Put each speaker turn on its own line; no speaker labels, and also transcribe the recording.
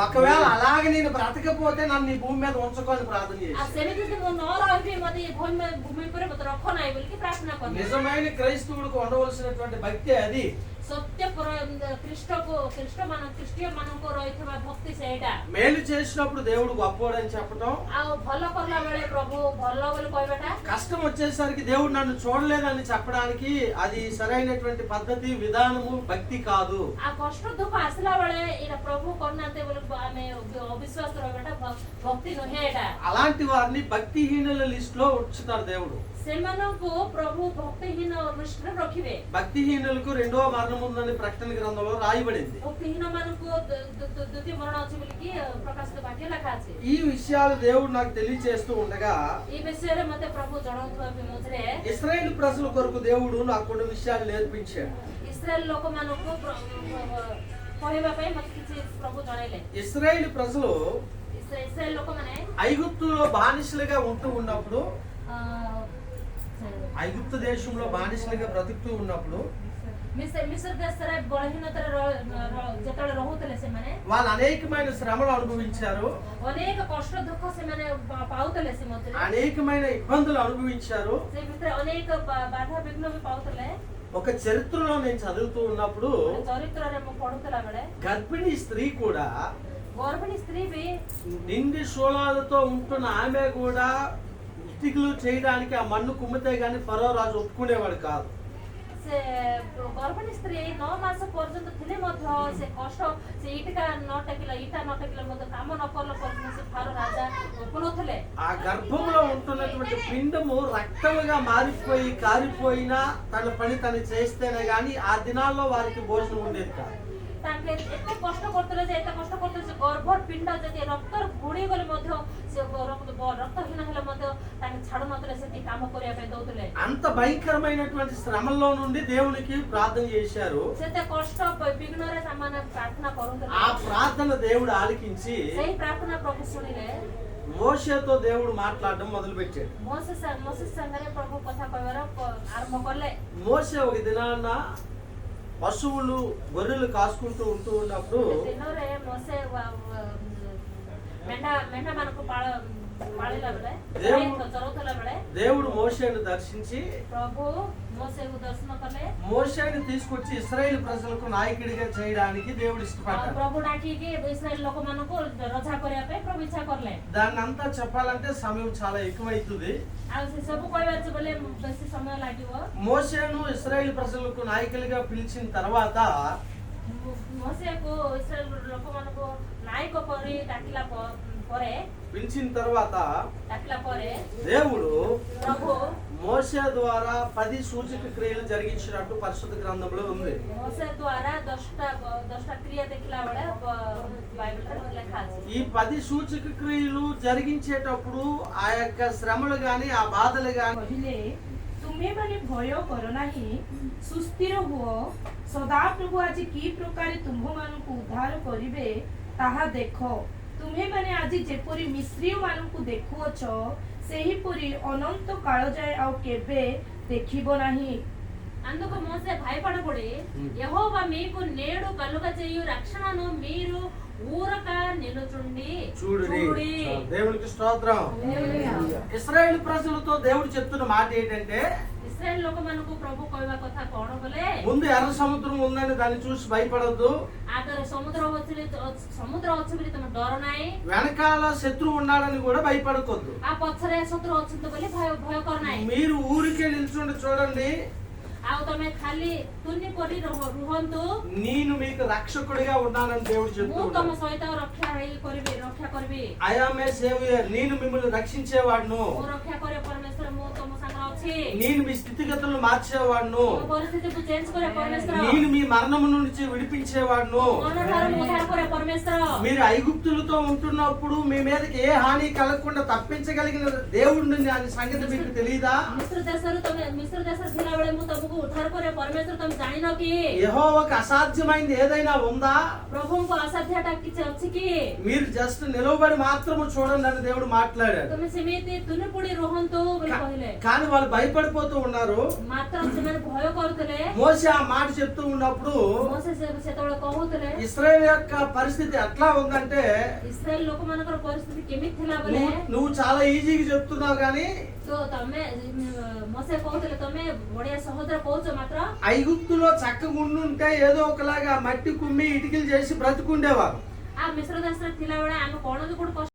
ఒకవేళ అలాగే నేను బ్రతకపోతే నన్ను ఈ భూమి మీద ఉంచుకొని ప్రార్థన చేసి నిజమైన క్రైస్తవుడికి ఉండవలసినటువంటి భక్తి అది.
ସତ୍ୟ ଖ୍ରୀଷ୍ଟକୁ ଖ୍ରୀଷ୍ଟ ମାନଙ୍କୁ ରହିଥିବା ଭକ୍ତି ସେଇଟା।
మేలు చేసినప్పుడు దేవుడు గొప్పవాడని చెప్పడం,
ଆଉ ଭଲ କଲା ବେଳେ ପ୍ରଭୁ ଭଲ ବୋଲି କହିବାଟା,
కష్టం వచ్చేసరికి దేవుడు నన్ను చూడలేదని చెప్పడానికి అది సరైనటువంటి పద్ధతి విధానము భక్తి కాదు।
ఆ కష్ట దుఃఖ ଆସିଲା ବେଳେ ଏଇଟା ପ୍ରଭୁ କରୁନାହାନ୍ତି ବୋଲି ଆମେ ଅବିଶ୍ୱାସ ରହିବାଟା ଭକ୍ତି ନୁହେଁ ଏଇଟା।
అలాంటి వారిని భక్తిహీనుల లిస్ట్ లో ఉంచుతారు దేవుడు।
ସେମାନଙ୍କୁ ପ୍ରଭୁ ଭକ୍ତିହୀନ ଲିଷ୍ଟରେ ରଖିବେ।
భక్తిహీనులకు రెండవ మరణం ఉందని ప్రకటన గ్రంథంలో రాయబడింది।
భక్తిహీన ମାନଙ୍କୁ ద్వితీయ మరణ ଅଛି ବୋଲିକି ପ୍ରକାଶିତ ବାକ୍ୟ ଲେଖା ଅଛି।
ఈ విషయాలు దేవుడు నాకు తెలియజేస్తూ ఉండగా
ఈ విషୟରେ ମୋତେ ପ୍ରଭు ଜଣାଉଥିବା ବିମୁఖରେ
ఇశ్రాయేలు ప్రజల కొరకు దేవుడు నాకు కొన్ని విషయాలు నేర్పించాడు।
ఇశ్రాయేల్ ଲୋକମାନଙ୍କୁ କହିବା ପାଇଁ ମୋତେ କିଛି ପ୍ରଭు ଜଣାଇଲେ।
ఇశ్రాయేలు ప్రజలు
ఇశ్రాయేల్ ଲୋକମାନେ
ఐగుప్తులో బానిసలుగా ఉంటూ ఉన్నప్పుడు, ఐగుప్తు దేశంలో బానిసలుగా బ్రతుకుతూ ఉన్నప్పుడు
మిస్ర్ దేశରେ బలహీనతରେ ଯେତେବେଳେ ରହୁଥିଲେ ସେମାନେ
వాళ్ళు అనేకమైన శ్రమలు అనుభవించారు,
ଅନେକ କଷ୍ଟ ଦୁଃଖ ସେମାନେ ପାଉଥିଲେ। ସେ ମଧ୍ୟରେ
అనేకమైన ఇబ్బందులు అనుభవించారు।
ସେ ଭିତରେ ଅନେକ ବାଧା ବିଘ୍ନ ବି ପାଉଥିଲେ।
ఒక చరిత్రలో నేను చదువుతూ ఉన్నప్పుడు
చరిత్ରରେ ମୁଁ ପଢୁଥିଲା ବେଳେ
గర్భిణీ స్త్రీ కూడా,
గర్భిణీ స్త్రీ ବି
నిండి శూలాలతో ఉంటున్న ఆమె కూడా ఇటుకలు చేయడానికి ఆ మన్ను కుమ్మితే గాని ఫరో రాజు ఒప్పుకునేవాడు కాదు।
ସେ ଗର୍భిଣୀ ସ୍ତ୍ରୀ 9 ମାସ ପର୍ଯ୍ୟନ୍ତ ଥିଲେ ମଧ୍ୟ ସେ କଷ୍ଟ, ସେ ଇଟା ନ ଟେକିଲେ ମଧ୍ୟ କାମ ନ କଲା ପର୍ଯ୍ୟନ୍ତ ସେ ଫାରୋ ରାଜା ఒప్పునొଥିଲେ।
ఆ గర్భంలో ఉంటున్నటువంటి పిండము రక్తముగా మారిపోయి కారిపోయినా తన పని తను చేస్తేనే గాని ఆ దినాల్లో వారికి భోజనం ఉండేది కాదు।
ତାଙ୍କେ ଏତେ କଷ୍ଟ କରୁଥିଲେ ଯେ ସେ ଗର୍ଭ ପିଣ୍ଡ ଯଦି ରକ୍ତର ବୁଡି ଗଲେ ମଧ୍ୟ ସେ ରକ୍ତହୀନ ହେଲେ ମଧ୍ୟ ତାଙ୍କେ ଛାଡୁ ନଥିଲେ, ସେଠି କାମ କରିବା ପାଇଁ ଦଉଥିଲେ।
అంత భయంకరమైనటువంటి శ్రమల్లో నుండి దేవునికి ప్రార్థన చేశారు।
ସେତେ କଷ୍ଟ ବିଘ୍ନରେ ସେମାନେ ପ୍ରାର୍ଥନା କରୁଥିଲେ।
ఆ ప్రార్థన దేవుడు ఆలకించి
ସେଇ ପ୍ରାର୍ଥନା ପ୍ରଭୁ ଶୁଣିଲେ।
మోషేతో దేవుడు మాట్లాడడం మొదలు పెట్టాడు।
ମୋସେସ୍ ସାଙ୍ଗରେ ପ୍ରଭୁ କଥା କହିବାର ଆରମ୍ଭ କଲେ।
మోషే ఒక దినాన పశువులు గొర్రెలు కాసుకుంటూ ఉంటూ ఉన్నప్పుడు
ଦିନରେ ମୋସେ ମେଣ୍ଢା ମାନଙ୍କୁ ପାଳିଲା ବେଳେ ଚରଉଥିଲା ବେଳେ
దేవుడు మోషేను దర్శించి
ప్రభు మోసేకు దర్శన కଲେ।
మోషేను తీసుకొచ్చి ఇశ్రాయేలు ప్రజలకు నాయకుడిగా చేయడానికి దేవుడు ఇష్టపడ్డాడు।
ప్రభు నాటికి ఇశ్రాయేల్ ଲୋକମାନଙ୍କୁ ରଜା କରିବା ପାଇଁ ప్రభు ଇଚ୍ଛା କଲେ।
దాన్ని అంతా చెప్పాలంటే సమయం చాలా ఎక్కువైతుంది।
ଆଉ ସେ ସବୁ କହିବାର ବୋଲେ ବେଶୀ ସମୟ ଲାଗିବ।
మోషేను ఇశ్రాయేలు ప్రజలకు నాయకులుగా పిలిచిన తర్వాత
మోసేకు ఇశ్రాయేల్ ଲୋକମାନଙ୍କୁ నాయక କରି ଡାକିଲା ପରେ
పిలిచిన తర్వాత
డాకిలా ପରେ
దేవుడు
ప్రభు
మోషే ద్వారా 10 సూచక క్రియలు జరిగించినట్టు పరిశుద్ధ గ్రంథంలో ఉంది।
మోసే ద్వారా 10টা క్రియ ଦେଖିଲା ବେଳେ బైబిల్లో ଲେଖା ଅଛି।
ఈ 10 సూచక క్రియలు జరిగించేటప్పుడు ఆ యొక్క శ్రమలు గాని ఆ బాధలు గాని
କହିଲେ ତୁମେମାନେ ଭୟ କର ନାହିଁ, ସୁସ୍ଥିର ହୁଅ, ସଦାପ୍ରଭୁ ଆଜି କି ପ୍ରକାର ତୁମ୍ଭମାନଙ୍କୁ ଉଦ୍ଧାର କରିବେ ତାହା ଦେଖ। ତୁମେମାନେ ଆଜି ଯେପରି ମିଶ୍ରୀୟମାନଙ୍କୁ ଦେଖୁଅଛ ସେହିପରି ଅନନ୍ତ କାଳ ଯାଏ ଆଉ କେବେ ଦେଖିବ ନାହିଁ।
అందుకు మోసే భయపడబడి యెహోవా మీకు నేడు కలుగ చేయు రక్షణను మీరు ఊరక నిలుచుండి
చూడుడి। దేవునికి స్తోత్రం। ఇశ్రాయేలు ప్రజలతో దేవుడు చెప్తున్న మాట ఏంటంటే,
ఇశ్రాయేల్ ଲୋକମାନଙ୍କୁ ప్రభు କହିବା କଥା କଣ ବୋଲେ,
ముందు ఎర్ర సముద్రం ఉందని దాన్ని చూసి భయపడద్దు,
ଆଗରେ ସମୁଦ୍ର ଅଛି ବୋଲି ତମେ ଡର ନାହିଁ,
వెనకాల శత్రువు ఉన్నాడని కూడా భయపడకొద్దు,
ఆ ପଛରେ ଶତ୍ରୁ ଅଛନ୍ତି ବୋଲି ଭୟ କର ନାହିଁ।
మీరు ఊరికే నిల్చుండి చూడండి,
ଆଉ ତମେ ଖାଲି ତୁନି ପରି ରୁହନ୍ତୁ,
నేను మీకు రక్షకుడిగా ఉన్నానని దేవుడు
ମୁଁ
చెప్తున్నాడు।
ତମ ସହିତ ରକ୍ଷା କରିବି।
ఐ యామ్ ఏ సేవియర్, నేను మిమ్మల్ని రక్షించేవాడును,
ମୁଁ ରକ୍ଷା କରିବ ପରମେଶ୍ୱର, ମୁଁ ତମ ସାଙ୍ଗରେ ଅଛି।
నేను మీ స్థితిగతులను మార్చేవాడును,
ମୋ ପରିସ୍ଥିତିକୁ ଚେଞ୍ଜ କରିବ ପରମେଶ୍ୱର,
నేను మీ మరణము నుంచి విడిపించేవాడును।
ମరణଠାରୁ ଉଦ୍ଧାର କରିବ ପରମେଶ୍ୱର।
మీరు ఐగుప్తులతో ఉంటున్నప్పుడు మీ మీదకి ఏ హాని కలగకుండా తప్పించగలిగిన దేవుడిని అనే సంగతి మీకు తెలియదా?
మిస్ర దేశରେ ଥିଲା ବେଳେ ମୁଁ ତମକୁ ଉଦ୍ଧାର କରିବ ପରମେଶ୍ୱର, ତମେ ଜାଣିନ କି?
యెహోవాకు అసాధ్యమైంది ఏదైనా ఉందా?
ప్రభువుకు అసాధ్యଟା କିଛି ଅଛି କି?
మీరు జస్ట్ నిలవబడి మాత్రము చూడండి అని దేవుడు మాట్లాడాడు।
ତମେ ସେମିତି ତୁନିପୁଡ଼ି ରୁହନ୍ତୁ ବୋଲି କହିଲେ,
కానీ వాళ్ళు భయపడిపోతూ ఉన్నారు।
ମାତ୍ର ସେମାନେ ଭୟ କରୁଥିଲେ।
మోసే ఆ మాట చెప్తూ ఉన్నప్పుడు
మోసే ସେତେବେଳେ କହୁଥିଲେ
ఇశ్రాయేలు యొక్క పరిస్థితి పరిస్థితి ఎట్లా ఉందంటే
ଇସ୍ରାଏଲ ଲୋକମାନଙ୍କର ପରିସ୍ଥିତି କେମିତି ଥିଲା ବୋଲେ
నువ్వు చాలా ఈజీగా చెప్తున్నావు కానీ
ତ ତମେ ମୋସେ କହୁଥିଲେ ତମେ ବଢିଆ ସହଜରେ କହୁଛ ମାତ୍ର
ఐగుప్తులో చక్కగా ఉండుంటే ఏదో ఒకలాగా మట్టి కుమ్మి ఇటుకలు చేసి బ్రతుకుండేవారు.
ఆ మిశ్ర దేశంలో ଥିଲାବେଳେ ଆମେ କଣ ବି ଗୋଟେ